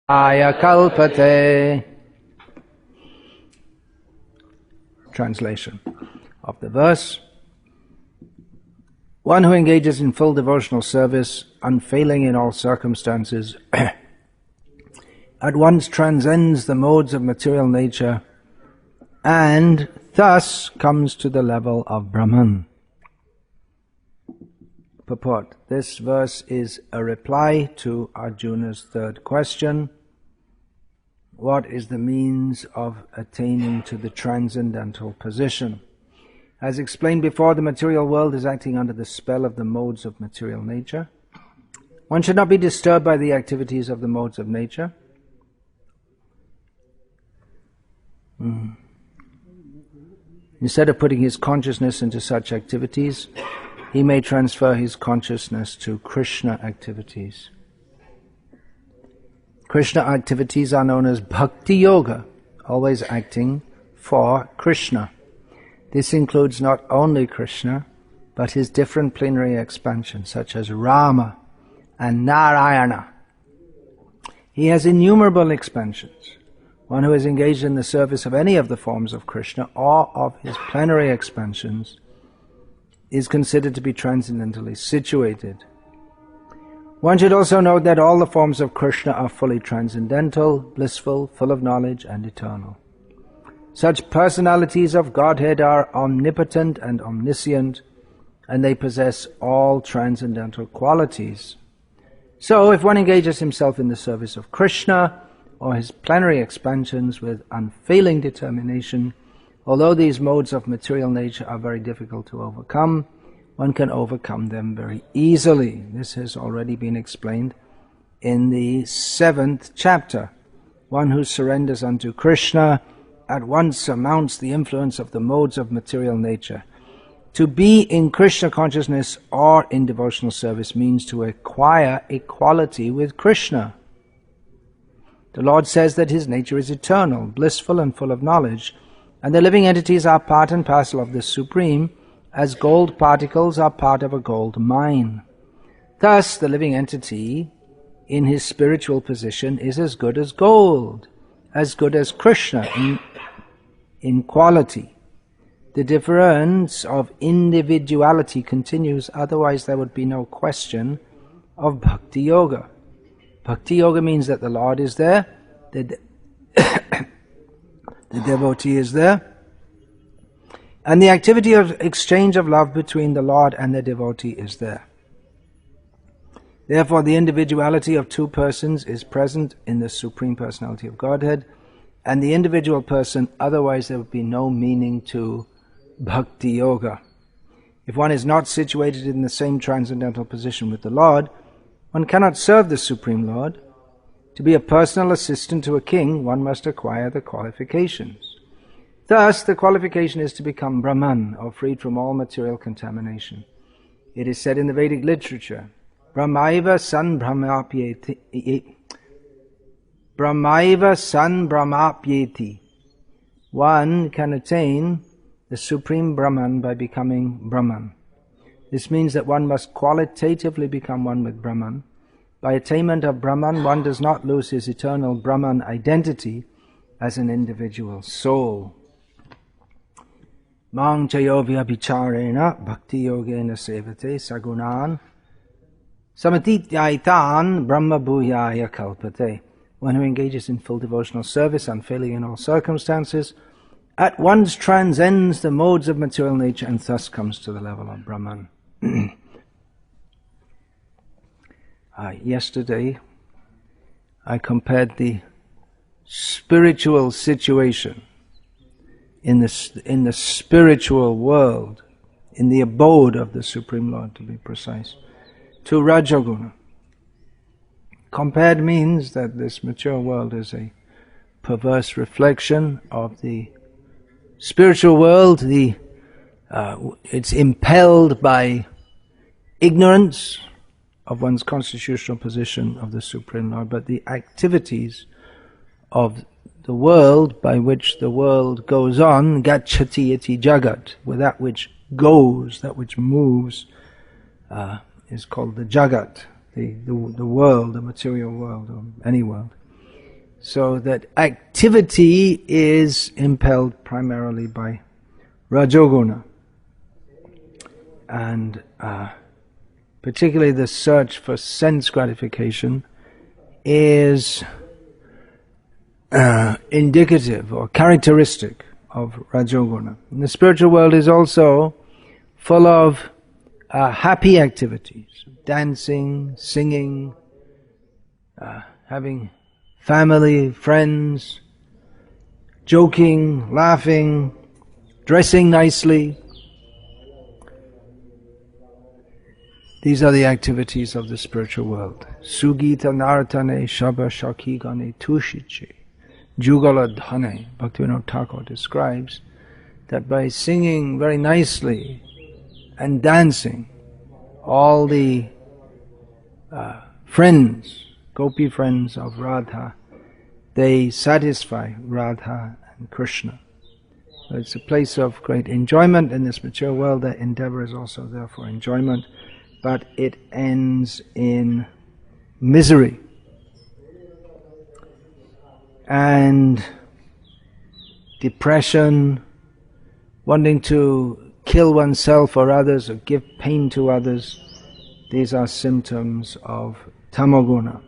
Aya kalpate. Translation of the verse. One who engages in full devotional service, unfailing in all circumstances, at once transcends the modes of material nature and thus comes to the level of Brahman. Purport. This verse is a reply to Arjuna's third question. What is the means of attaining to the transcendental position? As explained before, the material world is acting under the spell of the modes of material nature. One should not be disturbed by the activities of the modes of nature. Instead of putting his consciousness into such activities, he may transfer his consciousness to Krishna activities. Krishna activities are known as Bhakti Yoga, always acting for Krishna. This includes not only Krishna, but his different plenary expansions, such as Rama and Narayana. He has innumerable expansions. One who is engaged in the service of any of the forms of Krishna or of his plenary expansions is considered to be transcendentally situated. One should also note that all the forms of Krishna are fully transcendental, blissful, full of knowledge, and eternal. Such personalities of Godhead are omnipotent and omniscient, and they possess all transcendental qualities. So, if one engages himself in the service of Krishna or his plenary expansions with unfailing determination, although these modes of material nature are very difficult to overcome, one can overcome them very easily. This has already been explained in the 7th chapter. One who surrenders unto Krishna at once surmounts the influence of the modes of material nature. To be in Krishna consciousness or in devotional service means to acquire equality with Krishna. The Lord says that his nature is eternal, blissful and full of knowledge, and the living entities are part and parcel of the Supreme, as gold particles are part of a gold mine. Thus, the living entity in his spiritual position is as good as gold, as good as Krishna in quality. The difference of individuality continues, otherwise there would be no question of Bhakti Yoga. Bhakti Yoga means that the Lord is there, the devotee is there, and the activity of exchange of love between the Lord and the devotee is there. Therefore, the individuality of two persons is present in the Supreme Personality of Godhead, and the individual person, otherwise there would be no meaning to Bhakti Yoga. If one is not situated in the same transcendental position with the Lord, one cannot serve the Supreme Lord. To be a personal assistant to a king, one must acquire the qualifications. Thus, the qualification is to become Brahman, or freed from all material contamination. It is said in the Vedic literature, Brahmaiva san brahmapyeti. One can attain the Supreme Brahman by becoming Brahman. This means that one must qualitatively become one with Brahman. By attainment of Brahman, one does not lose his eternal Brahman identity as an individual soul. Mang chayovya bicharena bhakti yogena sevate sagunan samatityaitan brahma bhuyaya kalpate. One who engages in full devotional service, unfailing in all circumstances, at once transcends the modes of material nature and thus comes to the level of Brahman. Yesterday, I compared the spiritual situation in the spiritual world, in the abode of the Supreme Lord, to be precise, to Rajaguna. Compared means that this material world is a perverse reflection of the spiritual world. It's impelled by ignorance of one's constitutional position of the Supreme Lord, but the activities of the world by which the world goes on, gacchati iti jagat, with that which goes, that which moves, is called the jagat, the world, the material world, or any world. So that activity is impelled primarily by Rajoguna. And particularly the search for sense gratification is indicative or characteristic of Rajoguna. And the spiritual world is also full of happy activities, dancing, singing, having family, friends, joking, laughing, dressing nicely. These are the activities of the spiritual world. Sugita naratane shaba shakigane tushiche jugala dhane. Bhaktivinoda Thakur describes that by singing very nicely and dancing, all the friends, gopi friends of Radha, they satisfy Radha and Krishna. So it's a place of great enjoyment in this material world. The endeavor is also there for enjoyment, but it ends in misery. And depression, wanting to kill oneself or others or give pain to others, these are symptoms of tamoguna.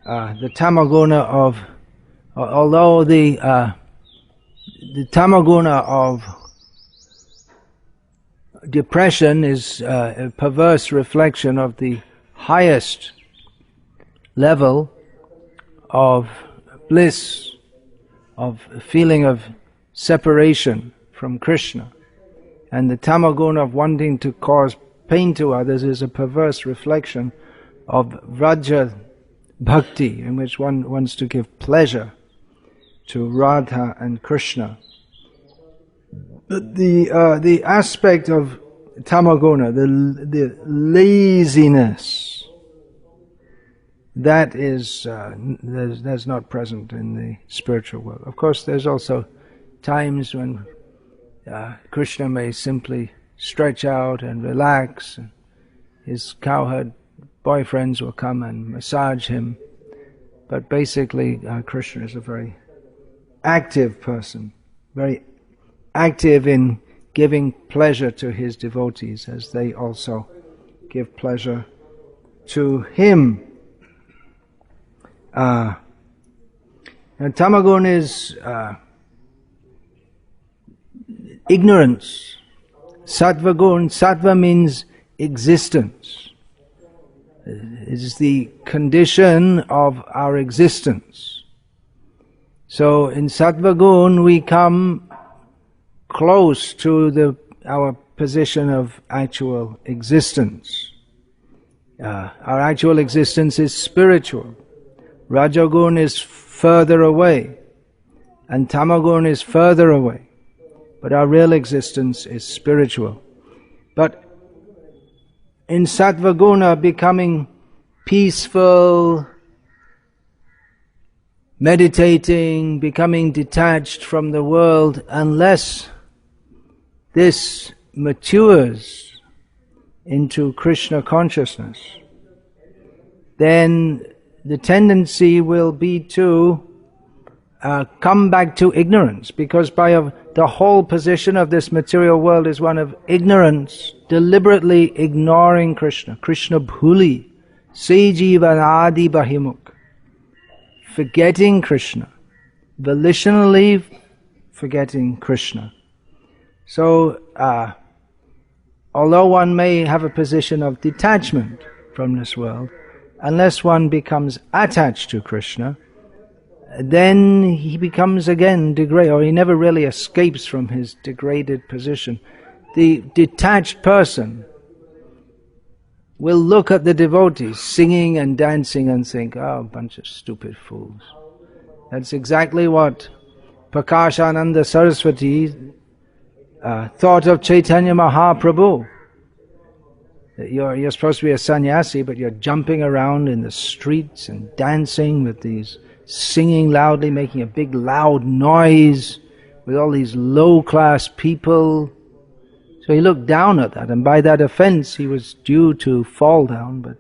The tamoguna of, although the tamoguna of depression is a perverse reflection of the highest level of bliss, of feeling of separation from Krishna. And the tamoguna of wanting to cause pain to others is a perverse reflection of Vraja Bhakti, in which one wants to give pleasure to Radha and Krishna. But the aspect of tamoguna, the laziness, that is that's not present in the spiritual world. Of course, there's also times when Krishna may simply stretch out and relax, and his cowherd boyfriends will come and massage him. But basically, Krishna is a very active person, very active in giving pleasure to his devotees, as they also give pleasure to him. And tamagun is ignorance. Sattva-gun, sattva means existence. It is the condition of our existence. So in sattva-gun we come close to our position of actual existence. Our actual existence is spiritual. Rajagun is further away, and tamagun is further away. But our real existence is spiritual. But in sattva-guna, becoming peaceful, meditating, becoming detached from the world, unless this matures into Krishna consciousness, then the tendency will be to come back to ignorance, because the whole position of this material world is one of ignorance, deliberately ignoring Krishna. Krishna bhuli, se jivanadi bahimuk, forgetting Krishna, volitionally forgetting Krishna. So, although one may have a position of detachment from this world, unless one becomes attached to Krishna, then he becomes again degraded, or he never really escapes from his degraded position. The detached person will look at the devotees singing and dancing and think, oh, a bunch of stupid fools. That's exactly what Prakashananda Saraswati thought of Chaitanya Mahaprabhu. You're supposed to be a sannyasi, but you're jumping around in the streets and dancing with these, singing loudly, making a big loud noise with all these low-class people. So he looked down at that, and by that offense he was due to fall down, but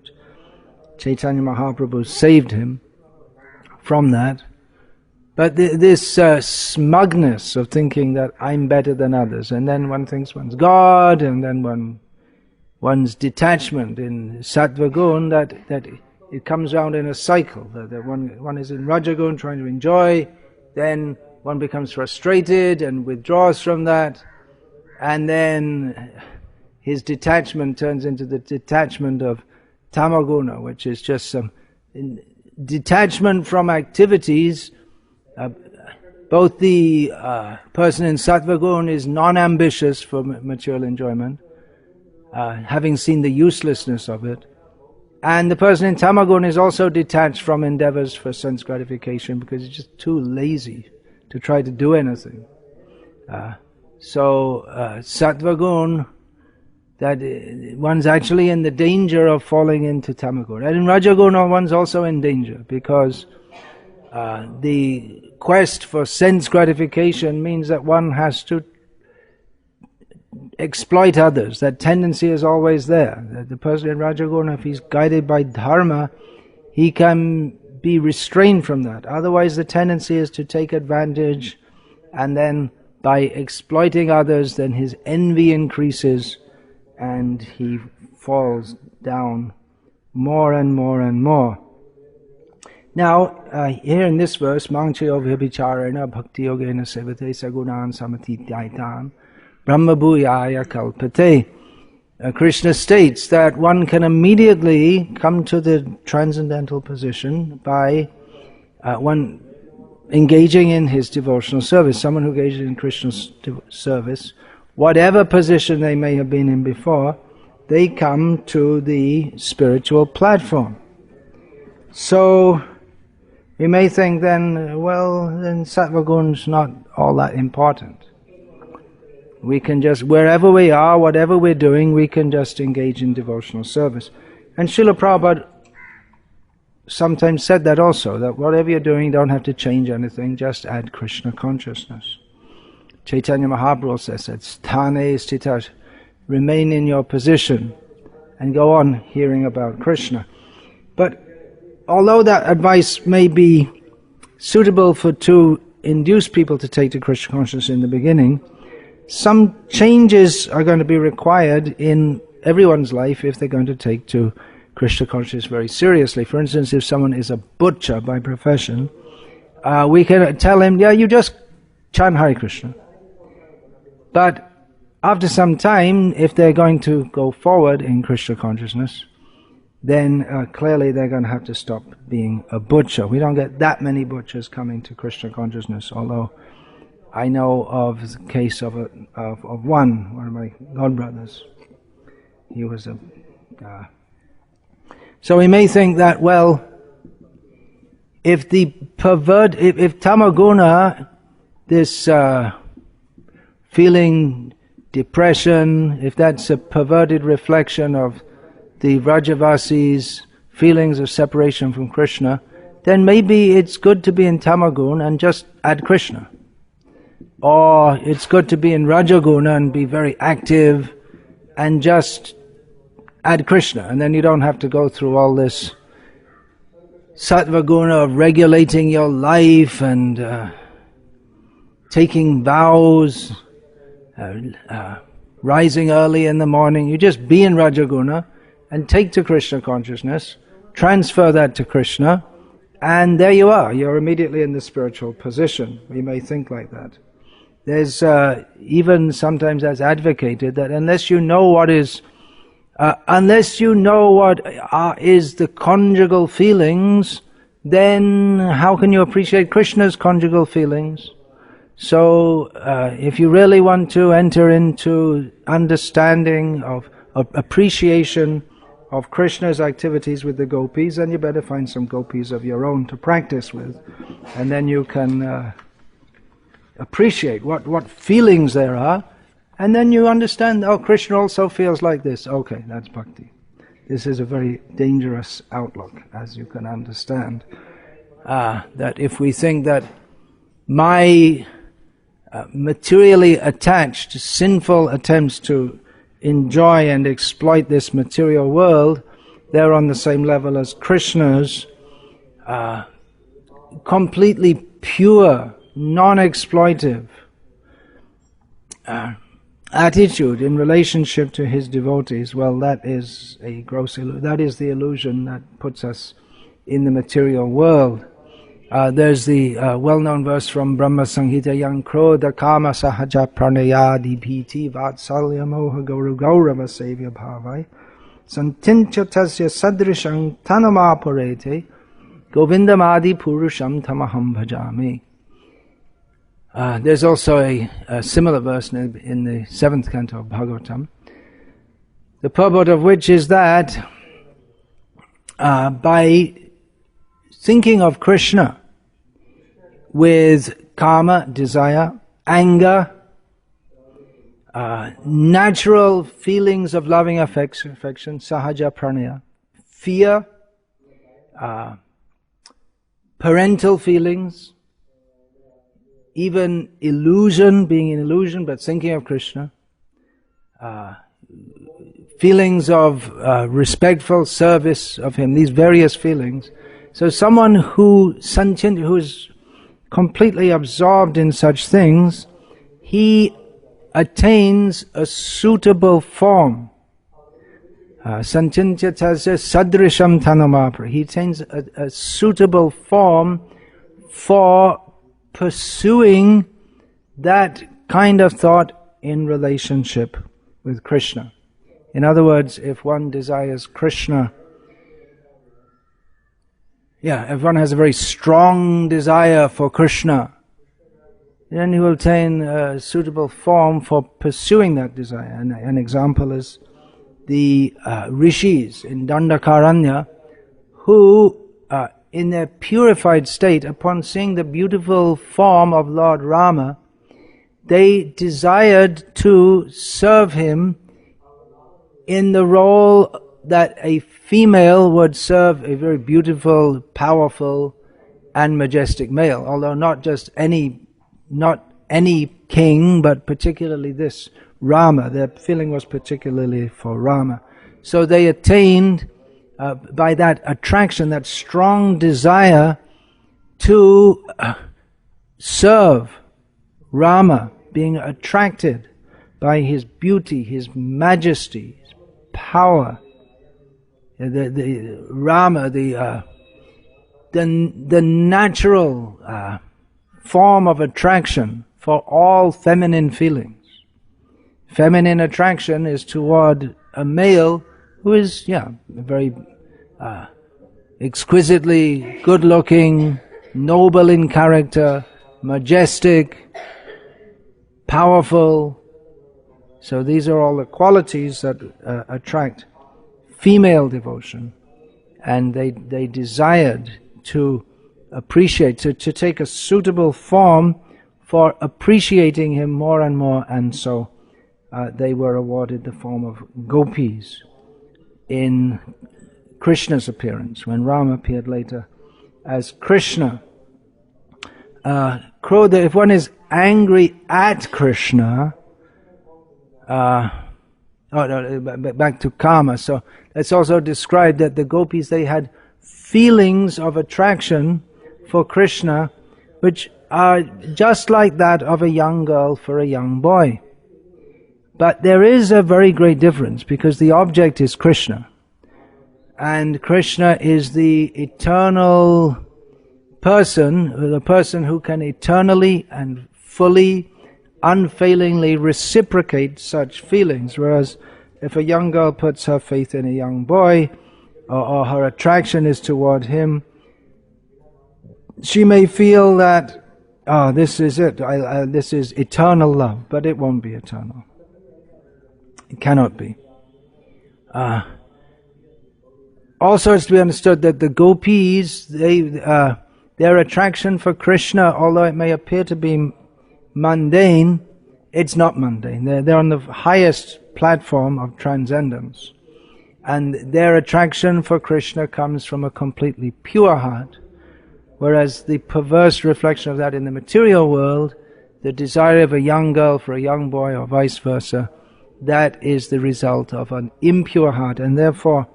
Chaitanya Mahaprabhu saved him from that. But this smugness of thinking that I'm better than others, and then one thinks one's God, and then one's detachment in sattva gun, that it comes round in a cycle. That one is in rajagun trying to enjoy, then one becomes frustrated and withdraws from that, and then his detachment turns into the detachment of tamaguna, which is just some detachment from activities. Both the person in sattva gun is non-ambitious for material enjoyment, having seen the uselessness of it, and the person in tamagun is also detached from endeavors for sense gratification because he's just too lazy to try to do anything. So sattva gun, that one's actually in the danger of falling into tamagun, and in rajagun one's also in danger because the quest for sense gratification means that one has to exploit others. That tendency is always there. The person in rajagun, if he's guided by dharma, he can be restrained from that. Otherwise the tendency is to take advantage, and then by exploiting others, then his envy increases and he falls down more and more and more. Now, here in this verse, Mangchayo vibhicharena bhakti yogena sevate sagunan samatitaitan brahma bhuyaya kalpate. Krishna states that one can immediately come to the transcendental position by one engaging in his devotional service. Someone who engages in Krishna's service, whatever position they may have been in before, they come to the spiritual platform. So we may think then, well, then sattva gun's not all that important. We can just, wherever we are, whatever we're doing, we can just engage in devotional service. And Srila Prabhupada sometimes said that also, that whatever you're doing, don't have to change anything, just add Krishna consciousness. Chaitanya Mahaprabhu says that sthane stita, remain in your position and go on hearing about Krishna. But although that advice may be suitable to induce people to take to Krishna consciousness in the beginning, some changes are going to be required in everyone's life if they're going to take to Krishna consciousness very seriously. For instance, if someone is a butcher by profession, we can tell him, yeah, you just chant Hare Krishna. But after some time, if they're going to go forward in Krishna consciousness, then clearly they're going to have to stop being a butcher. We don't get that many butchers coming to Krishna consciousness, although I know of the case of one of my godbrothers. He was a... So we may think that, well, if tamaguna, this feeling depression, if that's a perverted reflection of the Vrajavasis' feelings of separation from Krishna, then maybe it's good to be in Tamagun and just add Krishna. Or it's good to be in Rajaguna and be very active and just add Krishna, and then you don't have to go through all this Sattva Guna of regulating your life and taking vows, rising early in the morning. You just be in Rajaguna and take to Krishna consciousness, transfer that to Krishna, and there you are. You're immediately in the spiritual position. We may think like that. There's even sometimes that's advocated that unless you know what is the conjugal feelings, then how can you appreciate Krishna's conjugal feelings? So if you really want to enter into understanding of appreciation of Krishna's activities with the gopis, then you better find some gopis of your own to practice with, and then you can appreciate what feelings there are, and then you understand, oh, Krishna also feels like this. Okay, that's bhakti. This is a very dangerous outlook, as you can understand. That if we think that my materially attached, sinful attempts to enjoy and exploit this material world, they're on the same level as Krishna's completely pure, non-exploitive attitude in relationship to his devotees, well, that is a gross illusion. That is the illusion that puts us in the material world. There's the well-known verse from Brahma Samhita, Yang Krodha Kama Sahaja Pranayadi Bhiti Vatsalya Moha Gauru Gaurava Sevya Bhavai Santincha Tasya Sadrishang Tanamaparete Govindamadi Purusham Tamaham Bhajami. There's also a similar verse in the 7th canto of Bhagavatam, the purport of which is that by thinking of Krishna with karma, desire, anger, natural feelings of loving affection, sahaja pranaya, fear, parental feelings, even illusion, being an illusion but thinking of Krishna, feelings of respectful service of him, these various feelings. So someone who is completely absorbed in such things, he attains a suitable form. Santinchatasya sadrisham tanamapra. He attains a suitable form for pursuing that kind of thought in relationship with Krishna. In other words, if one desires Krishna, if one has a very strong desire for Krishna, then he will attain a suitable form for pursuing that desire. And an example is the rishis in Dandakaranya, who in their purified state, upon seeing the beautiful form of Lord Rama, they desired to serve him in the role that a female would serve a very beautiful, powerful, and majestic male. Although not any king, but particularly this Rama. Their feeling was particularly for Rama. So they attained, by that attraction, that strong desire to serve Rama, being attracted by his beauty, his majesty, his power. The Rama, the natural form of attraction for all feminine feelings. Feminine attraction is toward a male who is, very exquisitely good-looking, noble in character, majestic, powerful. So these are all the qualities that attract female devotion, and they desired to appreciate, to take a suitable form for appreciating him more and more, and so they were awarded the form of gopis in Krishna's appearance, when Rama appeared later as Krishna. Krodha, if one is angry at Krishna, back to karma. So it's also described that the gopis, they had feelings of attraction for Krishna, which are just like that of a young girl for a young boy. But there is a very great difference, because the object is Krishna. And Krishna is the eternal person, the person who can eternally and fully, unfailingly reciprocate such feelings. Whereas if a young girl puts her faith in a young boy, or her attraction is toward him, she may feel that, this is it, this is eternal love, but it won't be eternal. It cannot be. Also, it's to be understood that the gopis, their attraction for Krishna, although it may appear to be mundane, it's not mundane. They're on the highest platform of transcendence. And their attraction for Krishna comes from a completely pure heart. Whereas the perverse reflection of that in the material world, the desire of a young girl for a young boy or vice versa, that is the result of an impure heart. And therefore,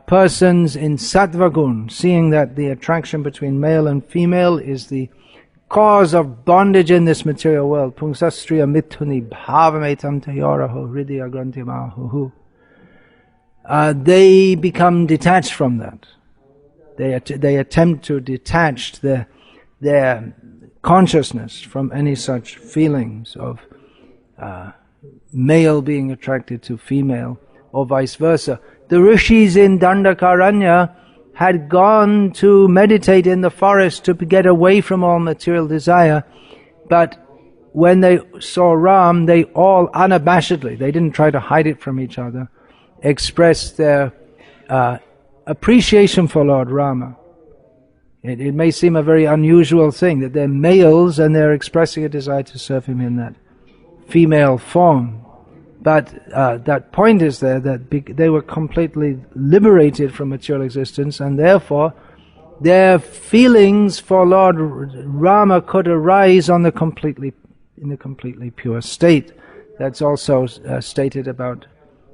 persons in sattva gun, seeing that the attraction between male and female is the cause of bondage in this material world, pungsastriya mithuni bhavametam tayoraho hridaya grantimahu, they become detached from that. They attempt to detach their consciousness from any such feelings of male being attracted to female, or vice versa. The rishis in Dandakaranya had gone to meditate in the forest to get away from all material desire, but when they saw Ram, they all unabashedly, they didn't try to hide it from each other, expressed their appreciation for Lord Rama. It may seem a very unusual thing that they're males and they're expressing a desire to serve him in that female form. But that point is there that they were completely liberated from material existence, and therefore their feelings for Lord Rama could arise in the completely pure state. That's also stated about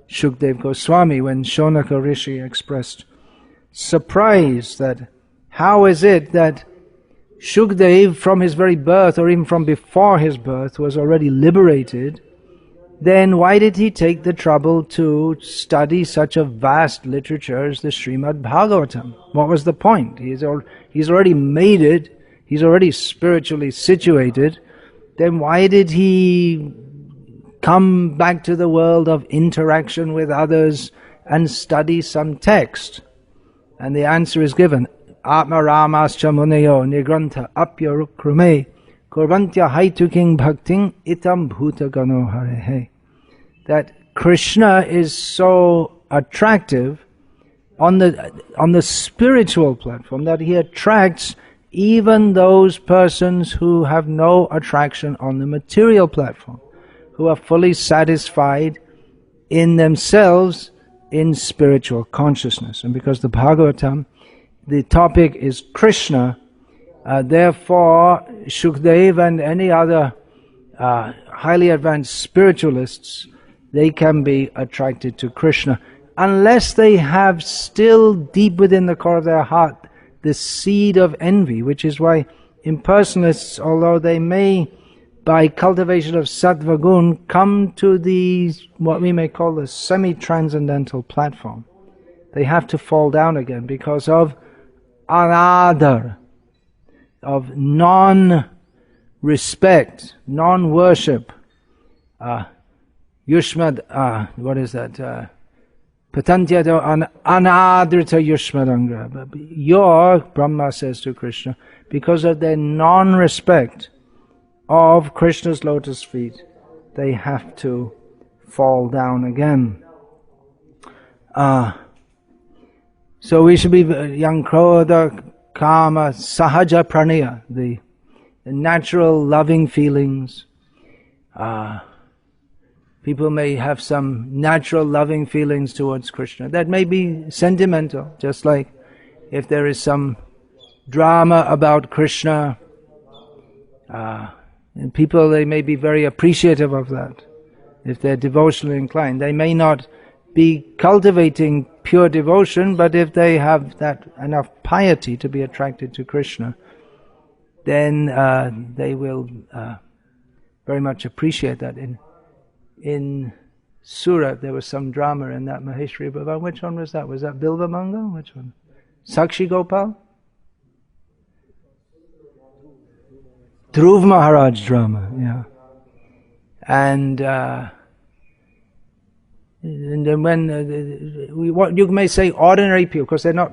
Shukdev Goswami when Shonaka Rishi expressed surprise that how is it that Shukdev from his very birth, or even from before his birth, was already liberated. Then why did he take the trouble to study such a vast literature as the Srimad Bhagavatam? What was the point? He's already made it, he's already spiritually situated. Then why did he come back to the world of interaction with others and study some text? And the answer is given. Atma Ramascha Muneyo Nigrantha Apyarukrume Kurvantya Haituking Bhakting Itam Bhuta Gano Harehe. That Krishna is so attractive on the spiritual platform that he attracts even those persons who have no attraction on the material platform, who are fully satisfied in themselves in spiritual consciousness. And because the Bhagavatam, the topic is Krishna, therefore Shukdev and any other highly advanced spiritualists, they can be attracted to Krishna, unless they have still deep within the core of their heart the seed of envy, which is why impersonalists, although they may by cultivation of sattva gun come to what we may call the semi-transcendental platform, they have to fall down again because of anadar, of non-respect, non-worship. Yushmad, what is that? Patantyato anadrita yushmadangra. Your, Brahma says to Krishna, because of their non-respect of Krishna's lotus feet, they have to fall down again. So we should be yang krodha kama sahaja pranaya, the natural loving feelings. People may have some natural loving feelings towards Krishna. That may be sentimental, just like if there is some drama about Krishna, and people, they may be very appreciative of that. If they're devotionally inclined, they may not be cultivating pure devotion, but if they have that enough piety to be attracted to Krishna, then they will very much appreciate that. In Surat, there was some drama in that Maheshwari Bhavan. Which one was that? Was that Bilva Mangal? Which one? Sakshi Gopal? Dhruv Maharaj drama, yeah. And then when what you may say ordinary people, because they're not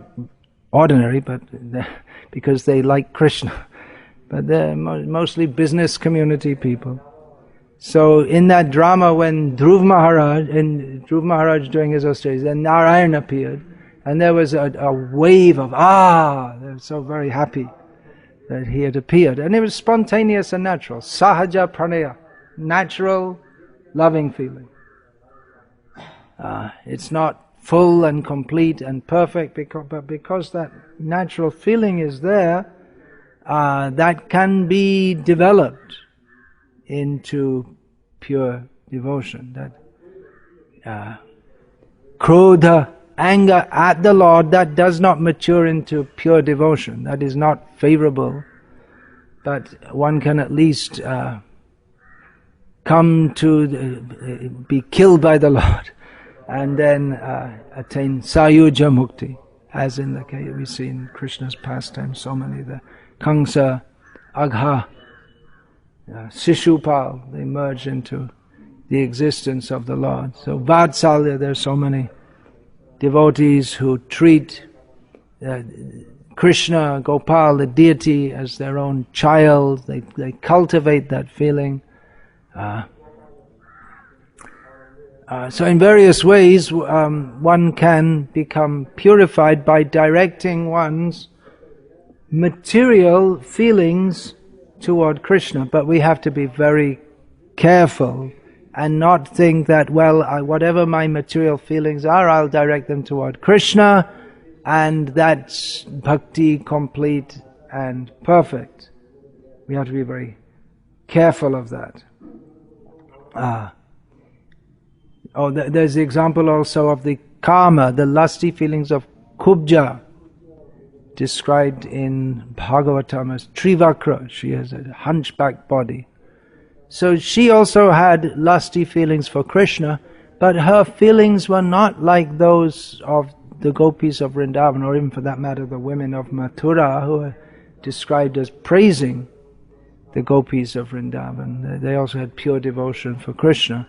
ordinary, but because they like Krishna, but they're mostly business community people. So in that drama, when Dhruv Maharaj doing his austerities, then Narayan appeared, and there was a wave of they were so very happy that he had appeared, and it was spontaneous and natural, sahaja pranaya, natural loving feeling. It's not full and complete and perfect, but because that natural feeling is there, that can be developed into pure devotion. That krodha anger at the Lord, that does not mature into pure devotion. That is not favorable. But one can at least come to be killed by the Lord and then attain Sayuja Mukti, as in the case we see in Krishna's pastime, so many, the Kamsa, Agha, Shishupal, they merge into the existence of the Lord. So Vatsalya, there are so many devotees who treat Krishna, Gopal, the deity, as their own child. They cultivate that feeling. So in various ways, one can become purified by directing one's material feelings toward Krishna. But we have to be very careful and not think that, well, whatever my material feelings are, I'll direct them toward Krishna, and that's bhakti complete and perfect. We have to be very careful of that. There's the example also of the kama, the lusty feelings of Kubja, described in Bhagavatam as Trivakra. She has a hunchback body. So she also had lusty feelings for Krishna, but her feelings were not like those of the gopis of Vrindavan, or even for that matter the women of Mathura, who are described as praising the gopis of Vrindavan. They also had pure devotion for Krishna.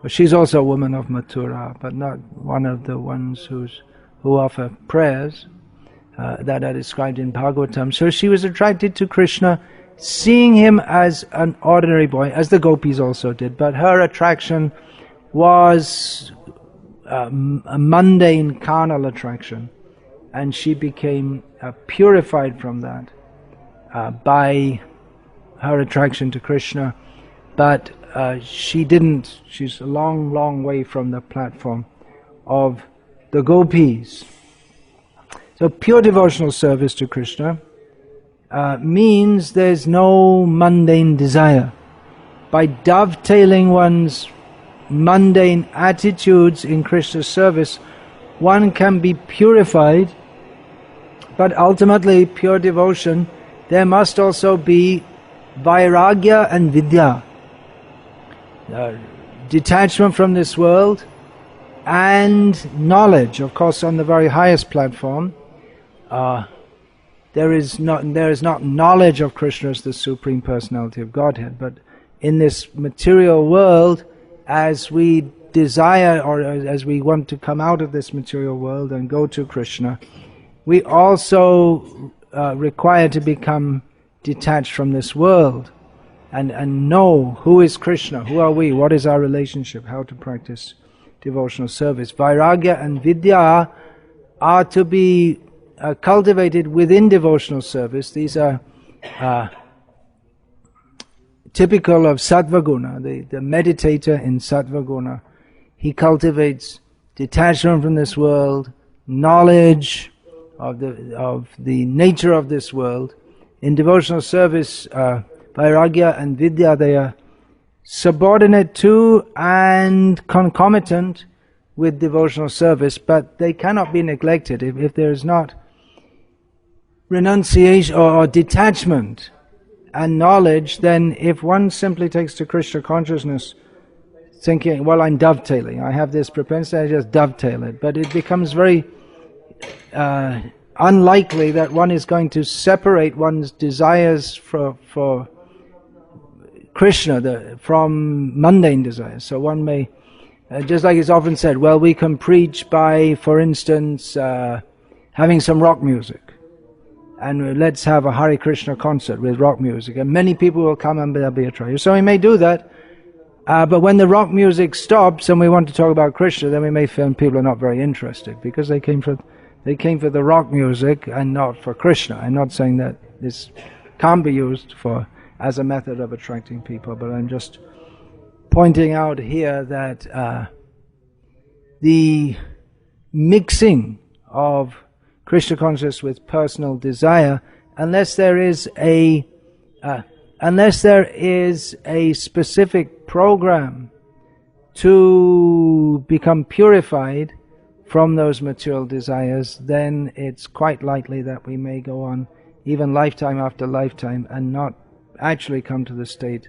But she's also a woman of Mathura, but not one of the ones who offer prayers that are described in Bhagavatam. So she was attracted to Krishna, seeing him as an ordinary boy, as the gopis also did, but her attraction was a mundane carnal attraction, and she became purified from that by her attraction to Krishna. But she's a long, long way from the platform of the gopis. So pure devotional service to Krishna means there's no mundane desire. By dovetailing one's mundane attitudes in Krishna's service, one can be purified, but ultimately pure devotion, there must also be vairagya and vidya, detachment from this world and knowledge. Of course, on the very highest platform, there is not knowledge of Krishna as the Supreme Personality of Godhead, but in this material world, as we desire, or as we want to come out of this material world and go to Krishna, we also require to become detached from this world and know who is Krishna, who are we, what is our relationship, how to practice devotional service. Vairagya and Vidya are to be cultivated within devotional service. These are typical of Sattvaguna, the meditator in Sattvaguna. He cultivates detachment from this world, knowledge of the nature of this world. In devotional service, Vairagya and Vidya, they are subordinate to and concomitant with devotional service, but they cannot be neglected. If there is not renunciation or detachment and knowledge, then if one simply takes to Krishna consciousness thinking, well, I'm dovetailing, I have this propensity, I just dovetail it, but it becomes very unlikely that one is going to separate one's desires for Krishna from mundane desires. So one may, just like it's often said, well, we can preach by, for instance, having some rock music. And let's have a Hare Krishna concert with rock music. And many people will come and there'll be a trial. So we may do that. But when the rock music stops and we want to talk about Krishna, then we may find people are not very interested, because they came for the rock music and not for Krishna. I'm not saying that this can't be used as a method of attracting people, but I'm just pointing out here that the mixing of Krishna consciousness with personal desire, unless there is a specific program to become purified from those material desires, then it's quite likely that we may go on even lifetime after lifetime and not actually come to the state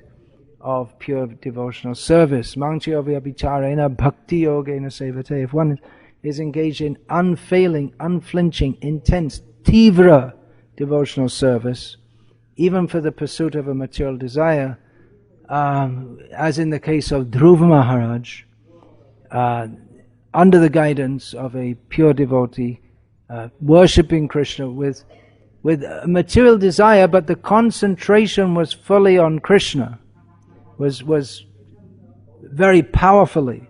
of pure devotional service. Mangchyo vicharena bhakti yogena sevate. If one is engaged in unfailing, unflinching, intense, tivra devotional service, even for the pursuit of a material desire, as in the case of Dhruva Maharaj, under the guidance of a pure devotee, worshipping Krishna with a material desire, but the concentration was fully on Krishna, was very powerfully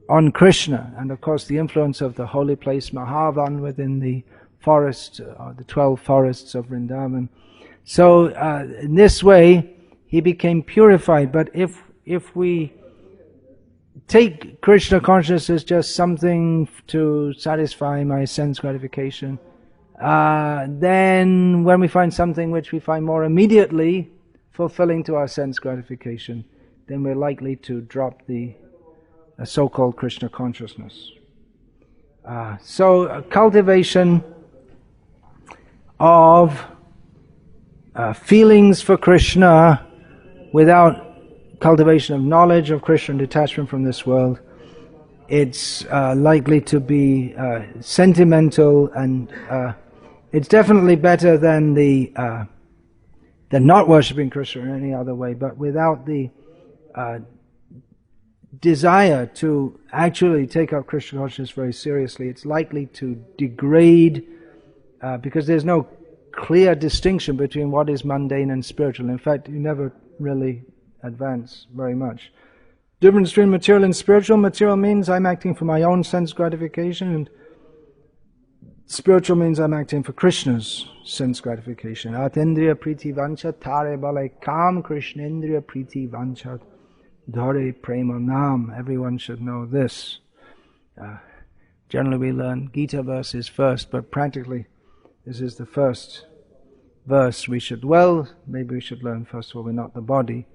on Krishna, and of course the influence of the holy place Mahavan within the forest, the 12 forests of Vrindavan. So in this way he became purified. But if we take Krishna consciousness as just something to satisfy my sense gratification, then when we find something which we find more immediately fulfilling to our sense gratification, then we're likely to drop the so-called Krishna consciousness. So cultivation of feelings for Krishna without cultivation of knowledge of Krishna and detachment from this world, it's likely to be sentimental, and it's definitely better than not worshipping Krishna in any other way, but without the desire to actually take up Krishna consciousness very seriously, it's likely to degrade, because there's no clear distinction between what is mundane and spiritual. In fact, you never really advance very much. Difference between material and spiritual. Material means I'm acting for my own sense gratification, and spiritual means I'm acting for Krishna's sense gratification. Atendriya priti vanchat tare balai kam krishnendriya priti vanchat dhare prema nam. Everyone should know this. Generally we learn Gita verses first, but practically this is the first verse we should, maybe we should learn first of all, we're not the body.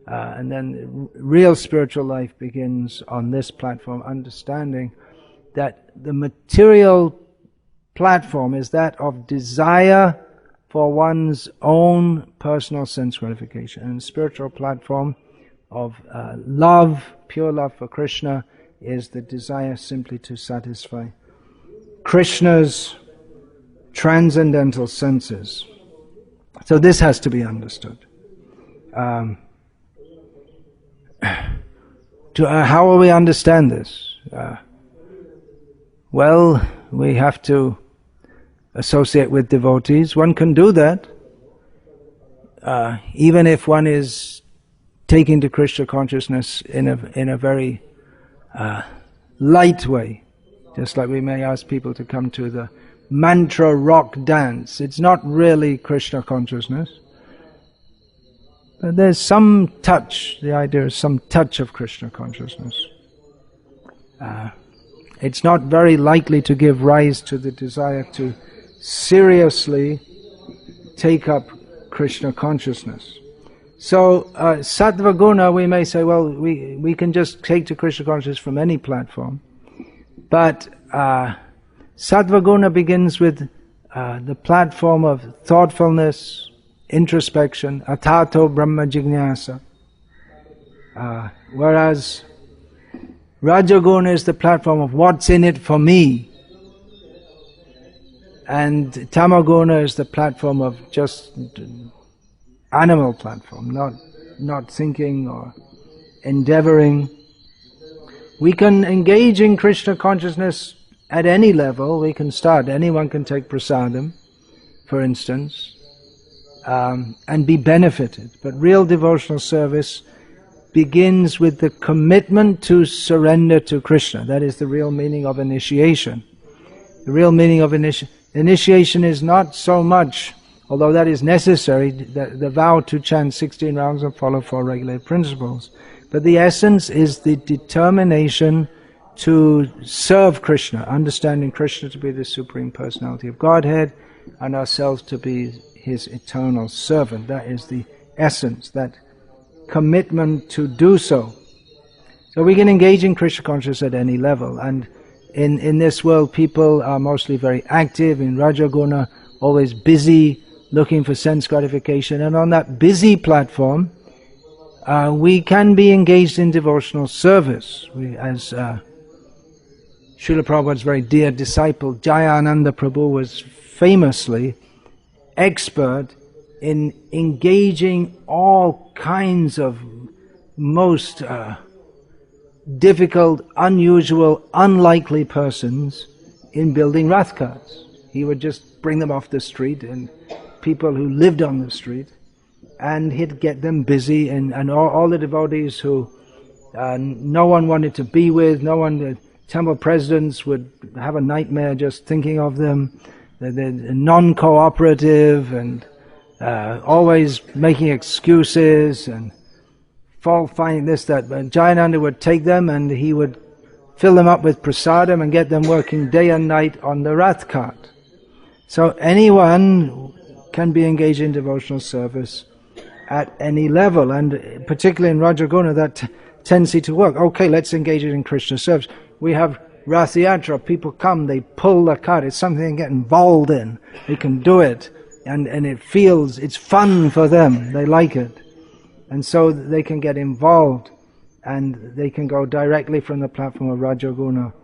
And then real spiritual life begins on this platform, understanding that the material platform is that of desire for one's own personal sense gratification, and the spiritual platform of love, pure love for Krishna, is the desire simply to satisfy Krishna's transcendental senses. So this has to be understood. How will we understand this? Well, we have to associate with devotees. One can do that, even if one is taking to Krishna consciousness in a very light way. Just like we may ask people to come to the mantra rock dance. It's not really Krishna consciousness, but there's some touch. The idea is some touch of Krishna consciousness. It's not very likely to give rise to the desire to seriously take up Krishna consciousness. So sattva guna, we may say, well, we can just take to Krishna consciousness from any platform, but sattva guna begins with the platform of thoughtfulness, introspection, atato brahma jignasa, whereas rajaguna is the platform of what's in it for me, and tamaguna is the platform of just animal platform, not thinking or endeavoring. We can engage in Krishna consciousness at any level. We can start, anyone can take prasadam, for instance, and be benefited. But real devotional service begins with the commitment to surrender to Krishna. That is the real meaning of initiation. The real meaning of initiation is not so much, although that is necessary, the vow to chant 16 rounds and follow 4 regulated principles. But the essence is the determination to serve Krishna, understanding Krishna to be the Supreme Personality of Godhead and ourselves to be His eternal servant. That is the essence, that commitment to do so. So we can engage in Krishna consciousness at any level, and In this world, people are mostly very active in Rajaguna, always busy, looking for sense gratification. And on that busy platform, we can be engaged in devotional service. As Srila Prabhupada's very dear disciple, Jayananda Prabhu, was famously expert in engaging all kinds of most difficult, unusual, unlikely persons in building rath carts. He would just bring them off the street, and people who lived on the street, and he'd get them busy, and all the devotees who no one wanted to be with, the temple presidents would have a nightmare just thinking of them. They're non-cooperative and always making excuses and fault finding this, that. But Jayananda would take them and he would fill them up with prasadam and get them working day and night on the rath cart. So anyone can be engaged in devotional service at any level, and particularly in Rajaguna, that tendency to work. Okay, let's engage in Krishna service. We have Rath Yatra, people come, they pull the cart, it's something they get involved in, they can do it, and it's fun for them, they like it. And so they can get involved, and they can go directly from the platform of Rajaguna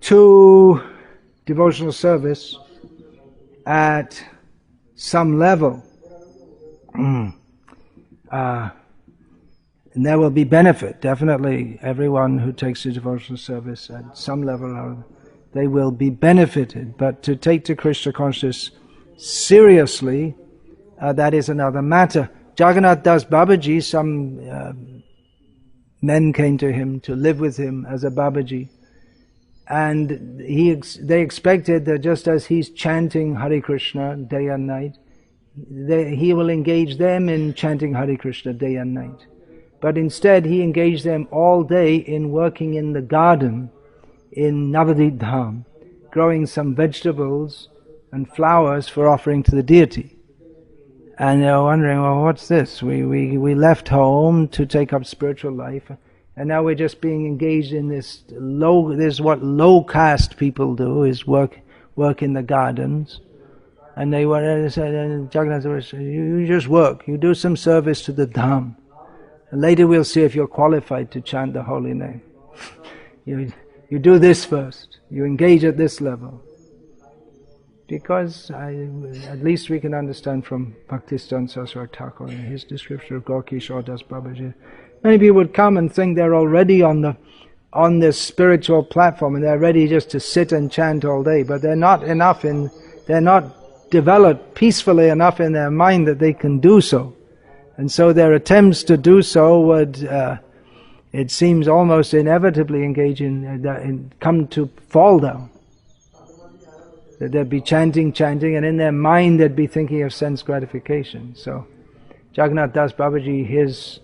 to devotional service at some level. And there will be benefit. Definitely everyone who takes to devotional service at some level, they will be benefited. But to take to Krishna consciousness seriously, that is another matter. Jagannath Das Babaji, some men came to him to live with him as a Babaji. And they expected that just as he's chanting Hare Krishna day and night, he will engage them in chanting Hare Krishna day and night. But instead he engaged them all day in working in the garden in Navadvip Dham, growing some vegetables and flowers for offering to the deity. And they were wondering, well, what's this? We left home to take up spiritual life, and now we're just being engaged in this is what low caste people do, is work in the gardens. And they said, and Jagannath said, you just work, you do some service to the Dham. And later we'll see if you're qualified to chant the holy name. You do this first, you engage at this level. Because at least we can understand from Bhaktistan Saraswati Thakur in his description of Gaurkishore Das Babaji, many people would come and think they're already on this spiritual platform and they're ready just to sit and chant all day, but they're not developed peacefully enough in their mind that they can do so. And so their attempts to do so would, it seems, almost inevitably engage come to fall down. That they'd be chanting, and in their mind they'd be thinking of sense gratification. So Jagannath Das Babaji, his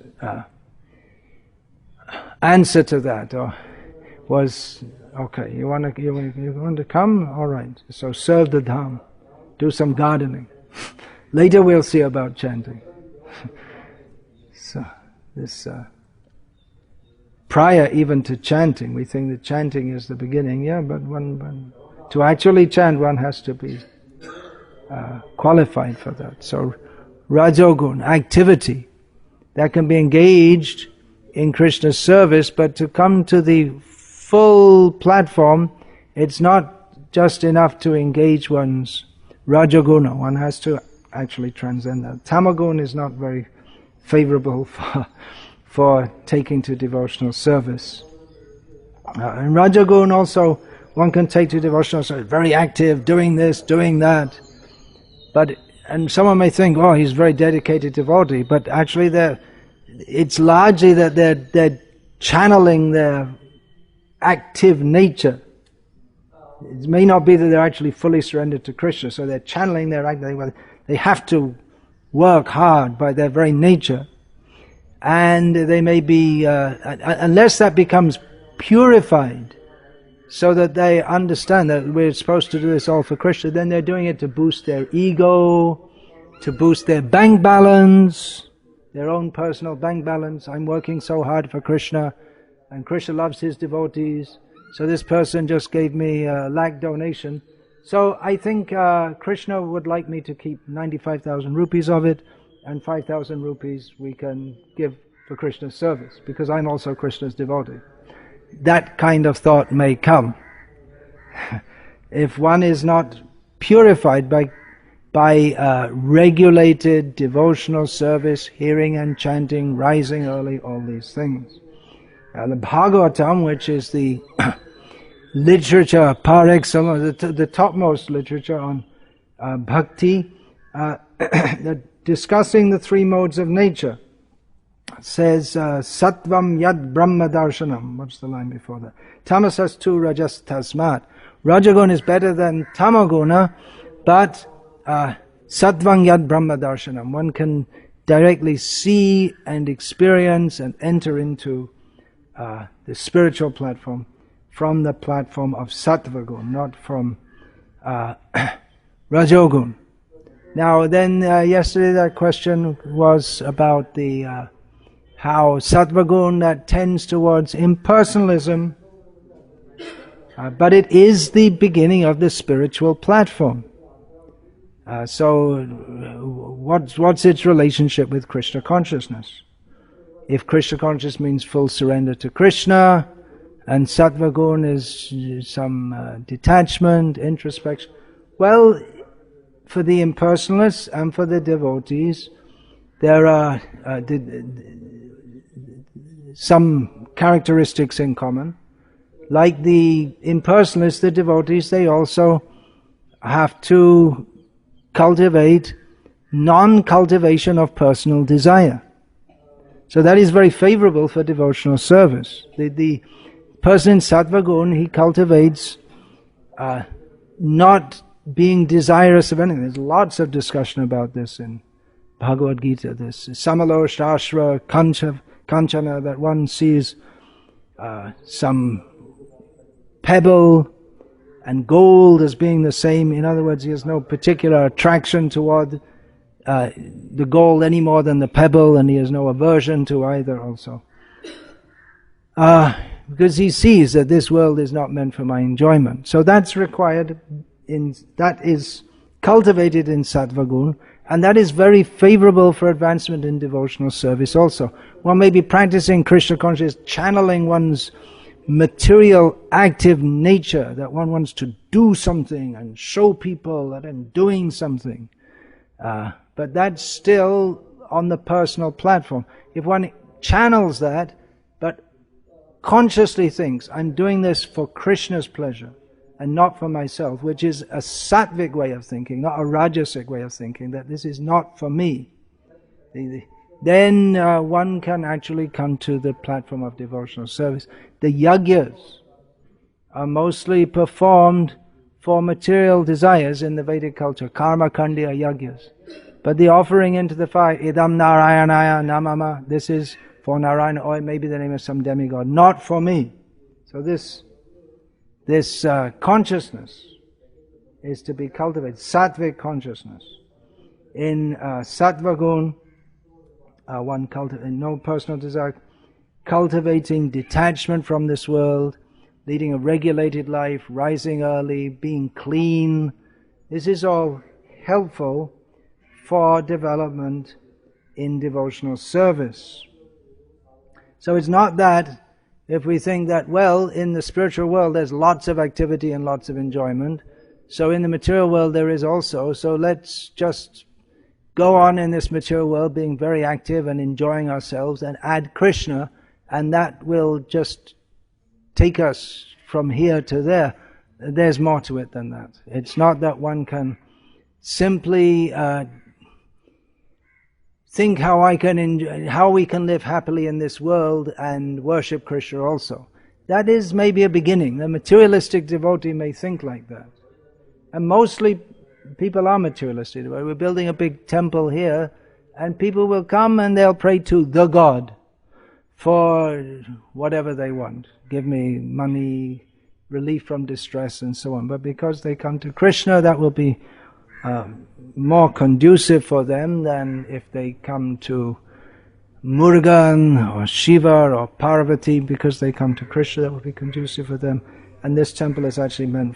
answer to that was, okay, you want to come? All right. So serve the Dham, do some gardening. Later we'll see about chanting. So this prior even to chanting, we think that chanting is the beginning. Yeah, but to actually chant, one has to be qualified for that. So Rajogun, activity that can be engaged in Krishna's service, but to come to the full platform, it's not just enough to engage one's Rajaguna. One has to actually transcend that. Tamagun is not very favorable for taking to devotional service. And Rajagun also, one can take to devotional service, very active, doing this, doing that. And someone may think, oh, he's a very dedicated devotee, but actually it's largely that they're channeling their active nature. It may not be that they're actually fully surrendered to Krishna, so they're channeling their active. They have to work hard by their very nature, and they may be, unless that becomes purified, so that they understand that we're supposed to do this all for Krishna, then they're doing it to boost their ego, to boost their bank balance, their own personal bank balance. I'm working so hard for Krishna, and Krishna loves his devotees, So this person just gave me a lakh donation. So I think Krishna would like me to keep 95,000 rupees of it, and 5,000 rupees we can give for Krishna's service, because I'm also Krishna's devotee. That kind of thought may come. If one is not purified by regulated devotional service, hearing and chanting, rising early, all these things. The Bhagavatam, which is the literature par excellence, the topmost literature on bhakti, discussing the three modes of nature, says Sattvam Yad Brahma Darshanam. What's the line before that? Tamasas tu rajas tasmat. Rajagun is better than Tamaguna, but Sattvam Yad Brahma Darshanam. One can directly see and experience and enter into the spiritual platform from the platform of Sattvagun, not from Rajogun. Now then, yesterday that question was about the how Sattvagun that tends towards impersonalism, but it is the beginning of the spiritual platform. So what's its relationship with Krishna consciousness? If Krishna consciousness means full surrender to Krishna, and Sattvagun is some detachment, introspection, well, for the impersonalists and for the devotees, there are some characteristics in common. Like the impersonalists, the devotees, they also have to cultivate non-cultivation of personal desire. So that is very favorable for devotional service. The person in Sattvagun, he cultivates not being desirous of anything. There's lots of discussion about this in Bhagavad Gita. This samalo shashra kanchana, that one sees some pebble and gold as being the same. In other words, he has no particular attraction toward the gold any more than the pebble, and he has no aversion to either also. Because he sees that this world is not meant for my enjoyment. So that's required, that is cultivated in Sattvagun, and that is very favorable for advancement in devotional service also. One may be practicing Krishna consciousness, channeling one's material active nature, that one wants to do something and show people that I'm doing something. But that's still on the personal platform. If one channels that, but consciously thinks, I'm doing this for Krishna's pleasure and not for myself, which is a sattvic way of thinking, not a rajasic way of thinking, that this is not for me, then one can actually come to the platform of devotional service. The yagyas are mostly performed for material desires in the Vedic culture, karma kandya yagyas. But the offering into the fire, idam narayanaya namama, this is for Narayana, or it may be the name of some demigod, not for me. So this consciousness is to be cultivated, sattvic consciousness. In Sattvagun, one cultivates no personal desire, cultivating detachment from this world, leading a regulated life, rising early, being clean. This is all helpful for development in devotional service. So it's not that if we think that, well, in the spiritual world there's lots of activity and lots of enjoyment, so in the material world there is also, so let's just go on in this material world being very active and enjoying ourselves and add Krishna, and that will just take us from here to there. There's more to it than that. It's not that one can simply think how we can live happily in this world and worship Krishna also. That is maybe a beginning. The materialistic devotee may think like that. And mostly people are materialistic. We're building a big temple here, and people will come and they'll pray to the God for whatever they want. Give me money, relief from distress, and so on. But because they come to Krishna, that will be more conducive for them than if they come to Murugan or Shiva or Parvati. Because they come to Krishna, that will be conducive for them. and this temple is actually meant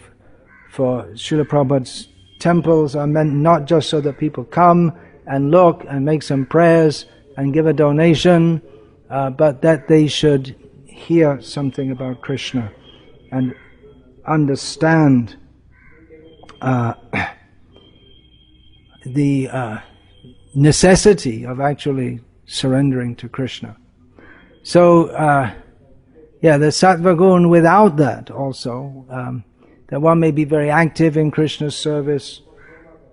for Srila Prabhupada's temples are meant not just so that people come and look and make some prayers and give a donation, but that they should hear something about Krishna and understand the necessity of actually surrendering to Krishna. So, the sattva gun without that also, that one may be very active in Krishna's service,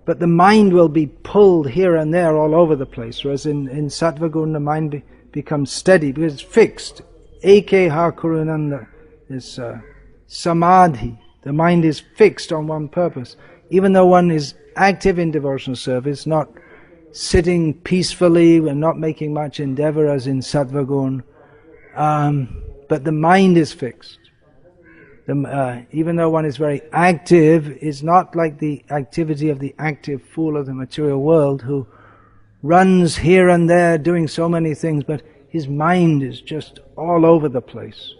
but the mind will be pulled here and there all over the place, whereas in sattva gun the mind becomes steady because it's fixed. Ekeha kurunanda is samadhi. The mind is fixed on one purpose. Even though one is active in devotional service, not sitting peacefully and not making much endeavor as in sattva gun, but the mind is fixed. Even though one is very active, it's not like the activity of the active fool of the material world who runs here and there doing so many things, but his mind is just all over the place.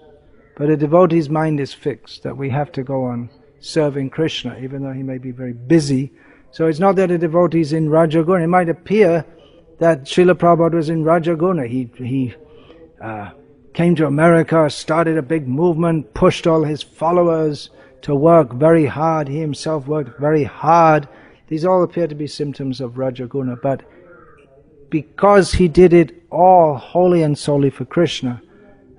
But a devotee's mind is fixed, that we have to go on serving Krishna, even though he may be very busy. So it's not that a devotee is in Rajaguna. It might appear that Srila Prabhupada was in Rajaguna. He came to America, started a big movement, pushed all his followers to work very hard. He himself worked very hard. These all appear to be symptoms of Rajaguna, but because he did it all wholly and solely for Krishna,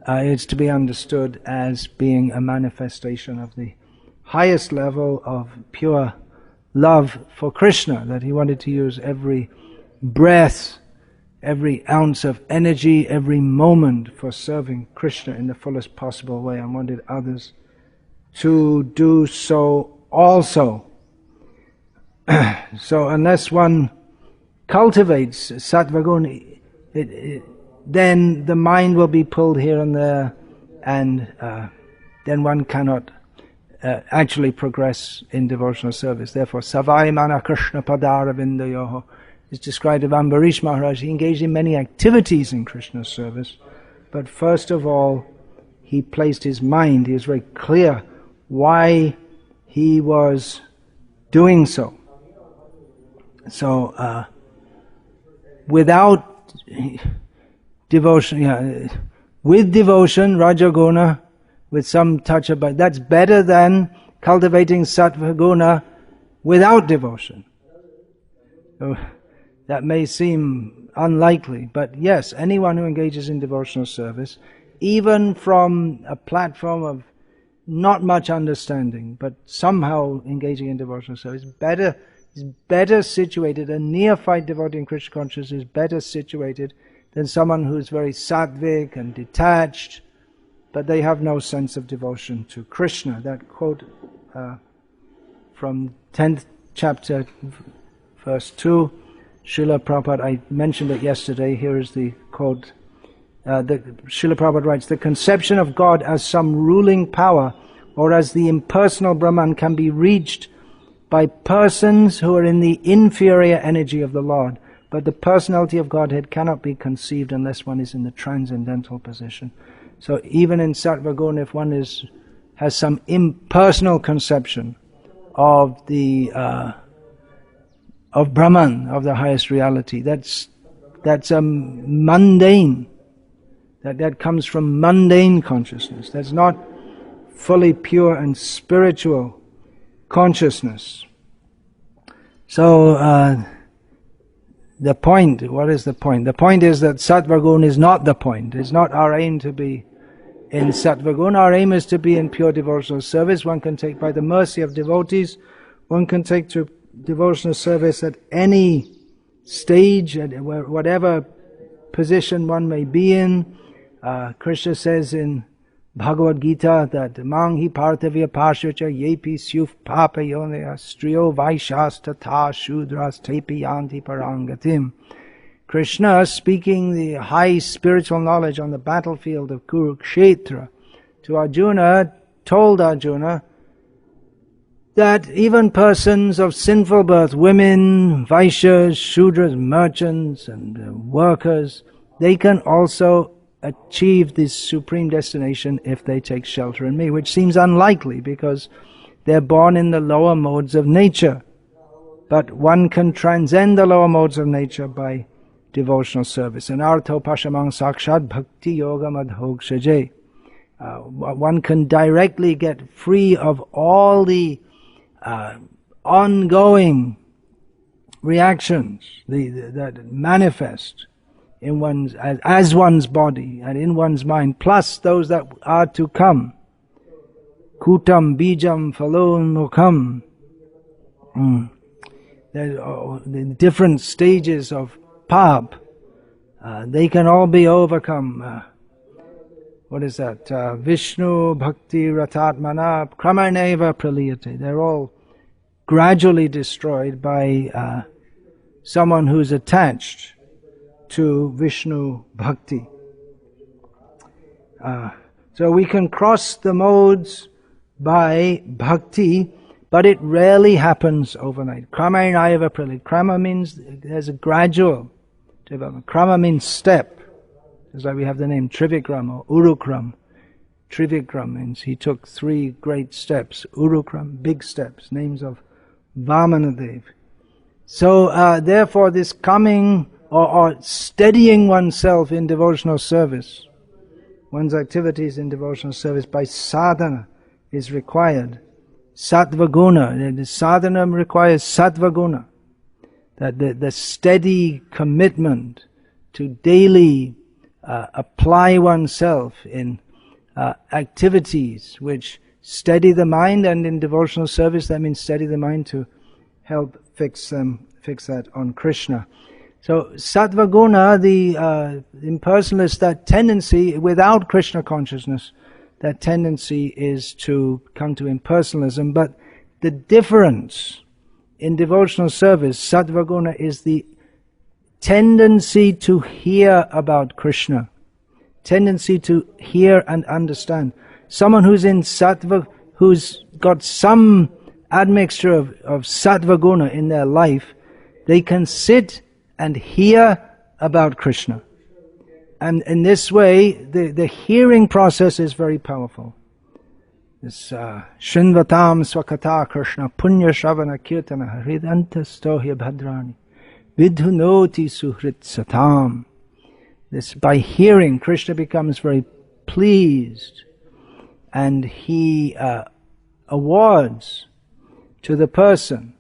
it's to be understood as being a manifestation of the highest level of pure love for Krishna, that he wanted to use every breath, every ounce of energy, every moment for serving Krishna in the fullest possible way, and wanted others to do so also. So unless one cultivates sattva gun, then the mind will be pulled here and there, and then one cannot actually progress in devotional service. Therefore, Savai Mana Krishna Padara Vindayoho is described of Ambarish Maharaj. He engaged in many activities in Krishna's service, but first of all, he placed his mind, he was very clear why he was doing so. So, without devotion, with devotion, Rajaguna, with some touch of, but that's better than cultivating sattva guna without devotion. So that may seem unlikely, but yes, anyone who engages in devotional service, even from a platform of not much understanding, but somehow engaging in devotional service, is better situated. A neophyte devotee in Krishna consciousness is better situated than someone who is very sattvic and detached, but they have no sense of devotion to Krishna. That quote from 10th chapter, verse 2, Srila Prabhupada, I mentioned it yesterday, here is the quote. Srila Prabhupada writes, "The conception of God as some ruling power or as the impersonal Brahman can be reached by persons who are in the inferior energy of the Lord, but the personality of Godhead cannot be conceived unless one is in the transcendental position." So even in sattva guna, if one has some impersonal conception of the of Brahman, of the highest reality, that's mundane. That comes from mundane consciousness. That's not fully pure and spiritual consciousness. So the point, what is the point? The point is that sattva guna is not the point. It's not our aim to be in sattva guna. Our aim is to be in pure devotional service. One can take, by the mercy of devotees, one can take to devotional service at any stage, at whatever position one may be in. Krishna says in Bhagavad Gita that Manghi Parthavya Pashucha Yepi Syuf Papa Yonaya Striyo Vaishas Tata Shudras Tepi Yanti Parangatim. Krishna, speaking the high spiritual knowledge on the battlefield of Kurukshetra to Arjuna, told Arjuna that even persons of sinful birth, women, Vaishyas, Shudras, merchants and workers, they can also achieve this supreme destination if they take shelter in me, which seems unlikely because they're born in the lower modes of nature. But one can transcend the lower modes of nature by devotional service. And artho pashamang sakshat bhakti yoga madhokshaje. One can directly get free of all the ongoing reactions that manifest in one's as one's body and in one's mind, plus those that are to come. Kutam bijam phalon mukham. The different stages of pap, they can all be overcome. What is that? Vishnu bhakti ratatmana kramaneva praliyate. They're all gradually destroyed by someone who's attached to Vishnu bhakti. So we can cross the modes by bhakti, but it rarely happens overnight. Kramaneva praliyate. Krama means there's a gradual development. Krama means step. Just like we have the name Trivikram or Urukram. Trivikram means he took 3 great steps. Urukram, big steps, names of Vamanadev. So therefore this coming or steadying oneself in devotional service, one's activities in devotional service by sadhana is required. Sattva guna, the sadhana requires sattva guna. That the steady commitment to daily apply oneself in activities which steady the mind, and in devotional service that means steady the mind to help fix that on Krishna. So sattva guna, the impersonalist, that tendency without Krishna consciousness, that tendency is to come to impersonalism. But the difference in devotional service, sattva guna, is the tendency to hear about Krishna, tendency to hear and understand. Someone who's in sattva, who's got some admixture of sattva guna in their life, they can sit and hear about Krishna. And in this way, the hearing process is very powerful. This Shinvatam Swakata Krishna Punya Shavana Kirtana Hridantastohya Bhadrani Vidhunoti Suhrit Satam. This, by hearing, Krishna becomes very pleased, and he awards to the person,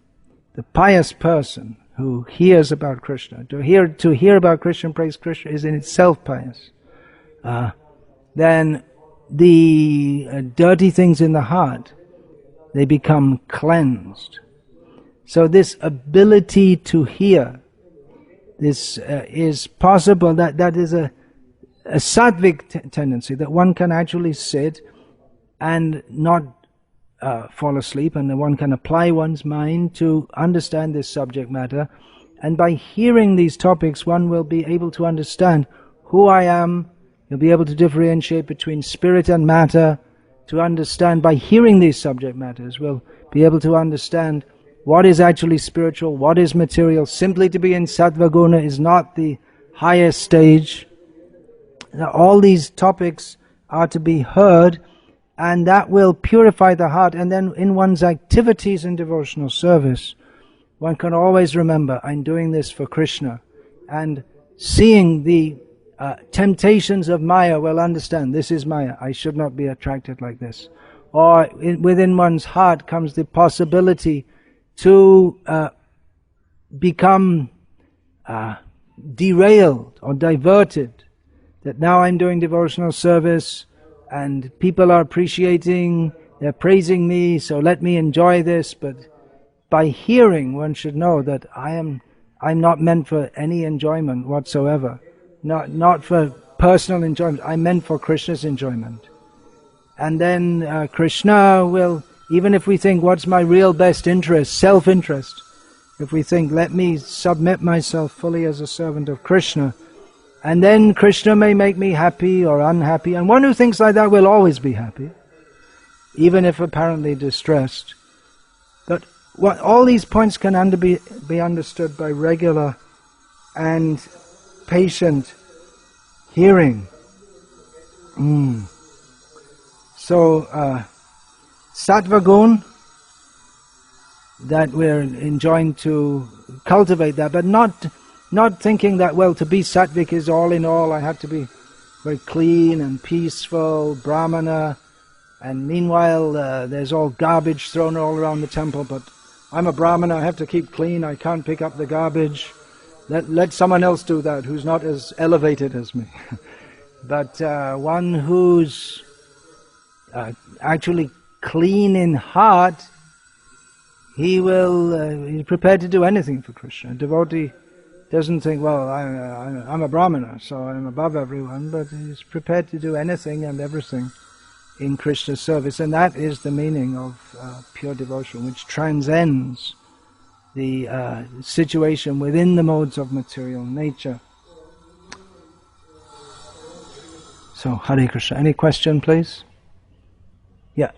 the pious person who hears about Krishna. To hear about Krishna and praise Krishna is in itself pious. Then the dirty things in the heart, they become cleansed. So this ability to hear, this is possible. That is a sattvic tendency, that one can actually sit and not fall asleep, and one can apply one's mind to understand this subject matter. And by hearing these topics, one will be able to understand who I am. You'll be able to differentiate between spirit and matter. To understand, by hearing these subject matters, we'll be able to understand what is actually spiritual, what is material. Simply to be in sattva guna is not the highest stage. Now, all these topics are to be heard, and that will purify the heart. And then in one's activities in devotional service, one can always remember, I'm doing this for Krishna. And seeing the temptations of Maya will understand, this is Maya, I should not be attracted like this. Or within one's heart comes the possibility to become derailed or diverted. That now I'm doing devotional service and people are appreciating, they're praising me, so let me enjoy this. But by hearing, one should know that I'm not meant for any enjoyment whatsoever. Not for personal enjoyment. I'm meant for Krishna's enjoyment. And then Krishna will, even if we think, what's my real best interest, self-interest, if we think, let me submit myself fully as a servant of Krishna, and then Krishna may make me happy or unhappy. And one who thinks like that will always be happy, even if apparently distressed. But all these points can be understood by regular and patient hearing So, sattva gun, that we're enjoined to cultivate that, but not thinking that, well, to be sattvic is all in all, I have to be very clean and peaceful, brahmana, and meanwhile there's all garbage thrown all around the temple, but I'm a brahmana, I have to keep clean, I can't pick up the garbage. Let someone else do that who's not as elevated as me. But one who's actually clean in heart, he's prepared to do anything for Krishna. A devotee doesn't think, well, I'm a brahmana, so I'm above everyone, but he's prepared to do anything and everything in Krishna's service. And that is the meaning of pure devotion, which transcends the situation within the modes of material nature. So, Hare Krishna. Any question, please? Yeah.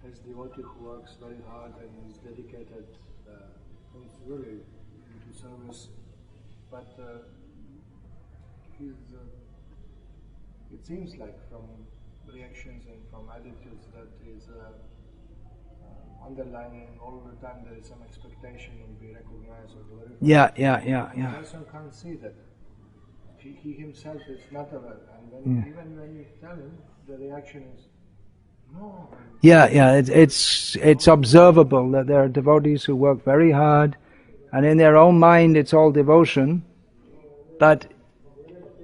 As a devotee who works very hard and is dedicated, is really into service, but it seems like from reactions and from attitudes that is underlying all the time there is some expectation to be recognized or glorified. Yeah. The person can't see that. He himself is not aware, and then even when you tell him, the reaction is no. Yeah. It's observable that there are devotees who work very hard, and in their own mind it's all devotion, but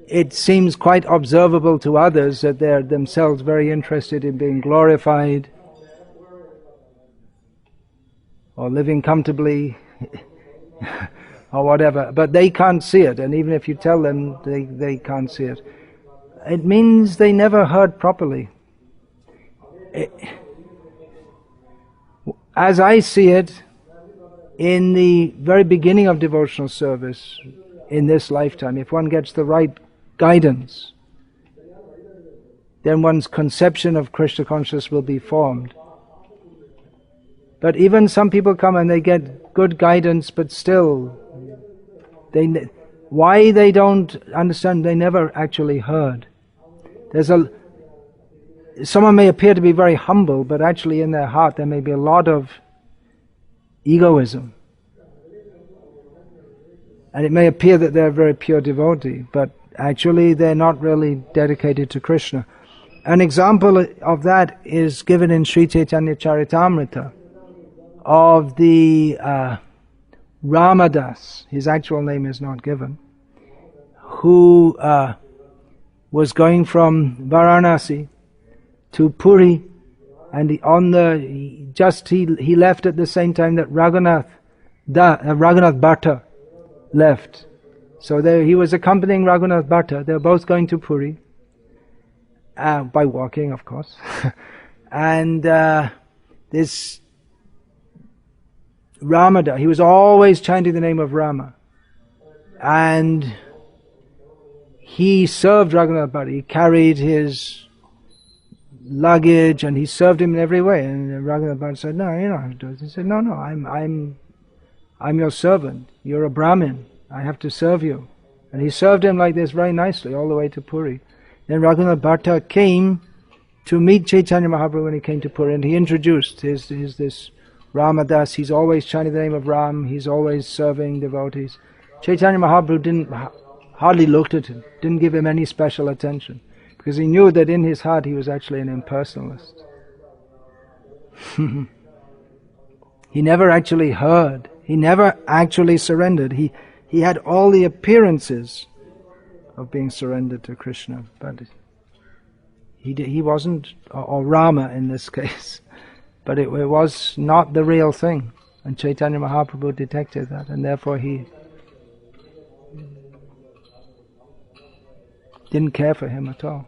it seems quite observable to others that they're themselves very interested in being glorified or living comfortably or whatever, but they can't see it, and even if you tell them, they can't see it. It means they never heard properly. As I see it, in the very beginning of devotional service, in this lifetime, if one gets the right guidance, then one's conception of Krishna consciousness will be formed. But even some people come and they get good guidance, but still, why they don't understand, they never actually heard. Someone may appear to be very humble, but actually in their heart there may be a lot of egoism. And it may appear that they're a very pure devotee, but actually they're not really dedicated to Krishna. An example of that is given in Sri Chaitanya Charitamrita, of the Ramadas, his actual name is not given, who was going from Varanasi to Puri, and he left at the same time that Raghunath Bhatta left. So he was accompanying Raghunath Bhatta. They were both going to Puri, by walking, of course. And this Ramada, he was always chanting the name of Rama. And he served Raghunath Bhatta. He carried his luggage and he served him in every way. And Raghunath Bhatta said, no, you don't have to do it. He said, no, I'm your servant. You're a Brahmin. I have to serve you. And he served him like this very nicely all the way to Puri. Then Raghunath Bhatta came to meet Chaitanya Mahaprabhu when he came to Puri, and he introduced this Ramadas. He's always chanting the name of Ram. He's always serving devotees. Chaitanya Mahaprabhu hardly looked at him, didn't give him any special attention, because he knew that in his heart he was actually an impersonalist. He never actually heard. He never actually surrendered. He had all the appearances of being surrendered to Krishna, but he wasn't, or Rama in this case, but it was not the real thing. And Chaitanya Mahaprabhu detected that, and therefore he didn't care for him at all.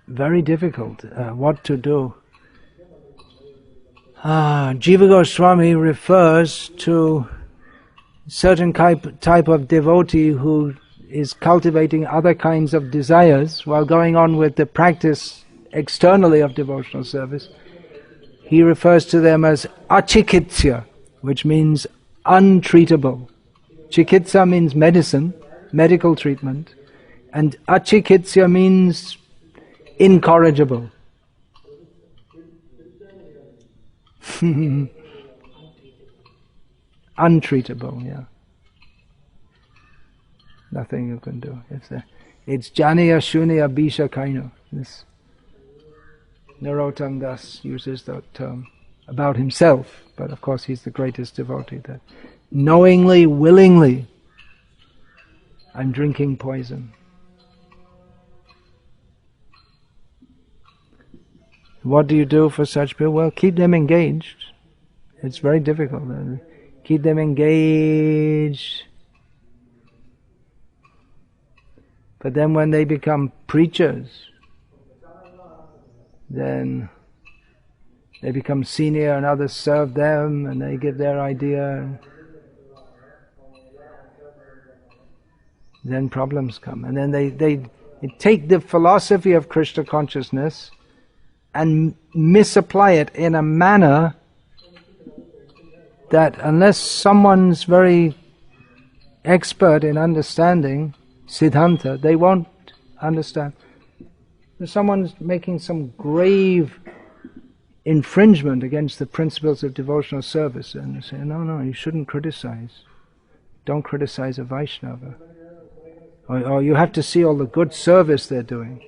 Very difficult. What to do? Jiva Goswami refers to certain type of devotee who is cultivating other kinds of desires while going on with the practice externally of devotional service. he refers to them as achikitsya, which means untreatable. Chikitsa means medicine, medical treatment, and achikitsya means incorrigible. Untreatable, yeah. Nothing you can do. It's Janiya Shunya Bisha Kaino. This Narottam Das uses that term about himself, but of course he's the greatest devotee. That knowingly, willingly, I'm drinking poison. What do you do for such people? Well, keep them engaged. It's very difficult. Keep them engaged. But then when they become preachers, then they become senior and others serve them and they give their idea. Then problems come. And then they take the philosophy of Krishna consciousness and misapply it in a manner that unless someone's very expert in understanding Siddhanta, they won't understand. If someone's making some grave infringement against the principles of devotional service, and they say, no, you shouldn't criticize. Don't criticize a Vaishnava. Or you have to see all the good service they're doing.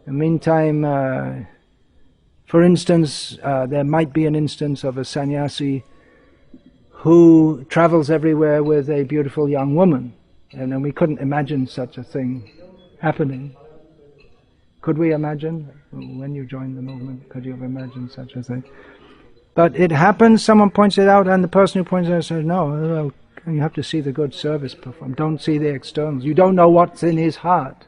In the meantime, for instance, there might be an instance of a sannyasi who travels everywhere with a beautiful young woman. And then we couldn't imagine such a thing happening. Could we imagine? When you joined the movement, could you have imagined such a thing? But it happens, someone points it out, and the person who points it out says, no, you have to see the good service performed. Don't see the externals. You don't know what's in his heart.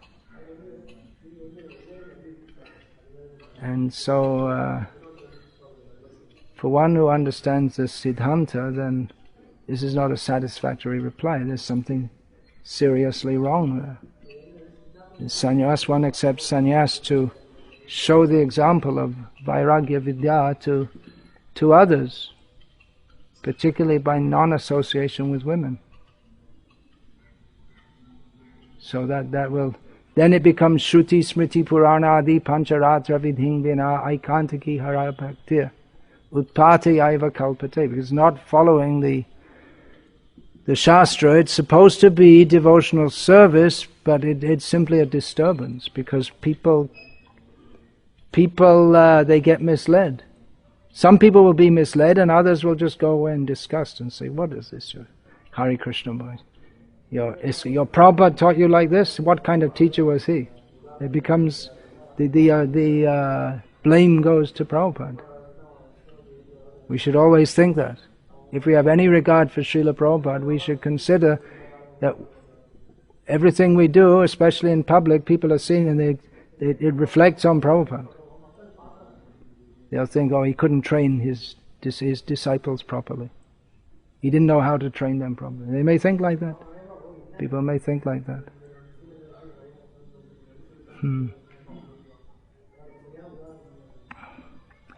And so, for one who understands the Siddhanta, then this is not a satisfactory reply. There's something seriously wrong there. In sannyas, one accepts sannyas to show the example of vairagya vidya to others, particularly by non-association with women. So that will, then it becomes Shruti Smriti Purana Adi Pancharatra Vidhing Vina Aikantaki Hara Bhaktir Utpati Aiva Kalpate, because it's not following the Shastra. It's supposed to be devotional service, but it's simply a disturbance, because people they get misled. Some people will be misled, and others will just go away in disgust and say, what is this? Hare Krishna boy. Your Prabhupada taught you like this? What kind of teacher was he? It becomes, the blame goes to Prabhupada. We should always think that. If we have any regard for Srila Prabhupada, we should consider that everything we do, especially in public, people are seeing, and it reflects on Prabhupada. They'll think, he couldn't train his disciples properly. He didn't know how to train them properly. They may think like that. People may think like that.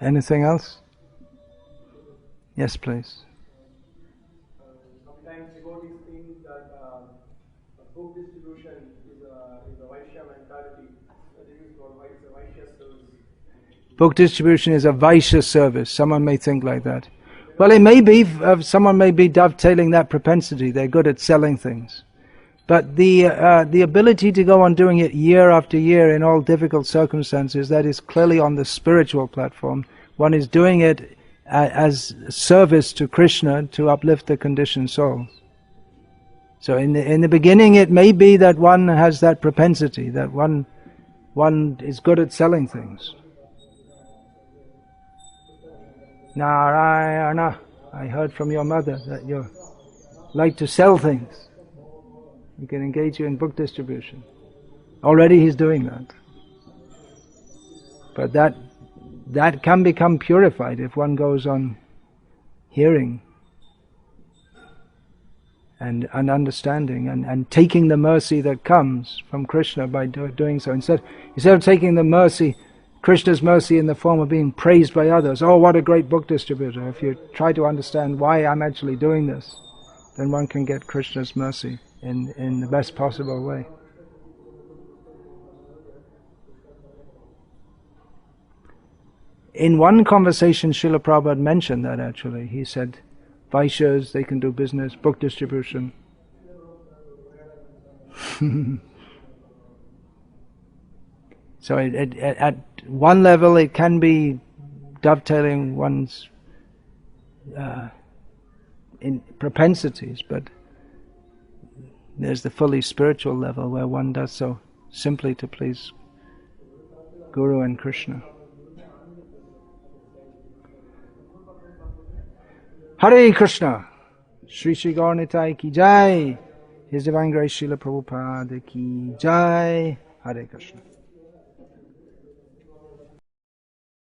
Anything else? Yes, please. Sometimes devotees think that book distribution is a Vaishya mentality. This is called Vaishya service. Book distribution is a Vaishya service. Someone may think like that. Well, it may be, someone may be dovetailing that propensity. They're good at selling things. But the ability to go on doing it year after year in all difficult circumstances, that is clearly on the spiritual platform. One is doing it as service to Krishna to uplift the conditioned souls. So in the beginning it may be that one has that propensity, that one is good at selling things. Narayana, I heard from your mother that you like to sell things. He can engage you in book distribution. Already he's doing that. But that can become purified if one goes on hearing and understanding and taking the mercy that comes from Krishna by doing so. Instead of taking the mercy Krishna's mercy in the form of being praised by others. Oh, what a great book distributor. If you try to understand why I'm actually doing this, then one can get Krishna's mercy in the best possible way. In one conversation, Srila Prabhupada mentioned that actually. He said, Vaishyas, they can do business, book distribution. So at one level it can be dovetailing one's in propensities, but there's the fully spiritual level where one does so simply to please Guru and Krishna. Hare Krishna, Shri Shri Gaur Nitai ki jai, His Divine Grace Srila Prabhupada ki jai, Hare Krishna.